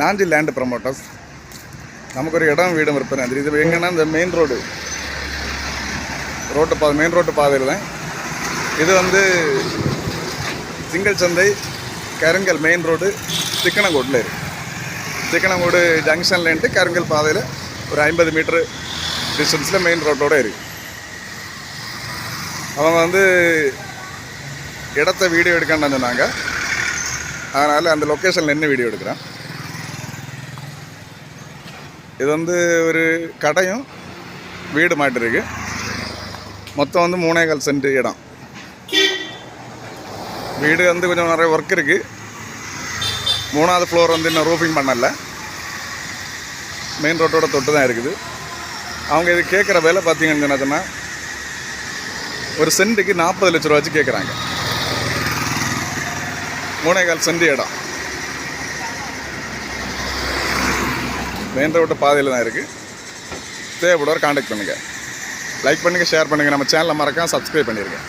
Nanji land promoters. நமக்கு ஒரு இடம் வீடும் விற்பனை. இது எங்கன்னா இந்த மெயின் ரோட்டு பாதையில் தான். இது வந்து சிங்கிள் சந்தை கருங்கல் மெயின் ரோடு திக்கணங்கோட்டில் இருக்குது. திக்கணங்கோடு ஜங்ஷன்லேன்ட்டு கருங்கல் பாதையில் ஒரு 50 மீட்டரு டிஸ்டன்ஸில் மெயின் ரோட்டோடு இருக்குது. அவங்க வந்து இடத்த வீடியோ எடுக்கணும்னு சொன்னாங்க. அதனால் அந்த லொக்கேஷனில் நின்று வீடியோ எடுக்கிறேன். இது வந்து ஒரு கடையும் வீடு மாட்டிருக்கு. மொத்தம் வந்து 3.25 சென்ட் இடம். வீடு வந்து கொஞ்சம் நிறைய ஒர்க் இருக்குது. 3வது ஃப்ளோர் வந்து இன்னும் ரூஃபிங் பண்ணலை. மெயின் ரோட்டோட தொட்டு தான் இருக்குது. அவங்க இது கேட்குற வேலை பார்த்தீங்கன்னு சொன்னால் ஒரு சென்ட்டுக்கு 40 லட்ச ரூபா வச்சு கேட்குறாங்க. 3.25 சென்ட் இடம் மெயின் ரோட்டு பாதையில் தான் இருக்குது. தேவைப்படுவார் கான்டாக்ட் பண்ணுங்கள். லைக் பண்ணுங்கள், ஷேர் பண்ணுங்கள். நம்ம சேனலை மறக்காம சப்ஸ்கிரைப் பண்ணிடுங்க.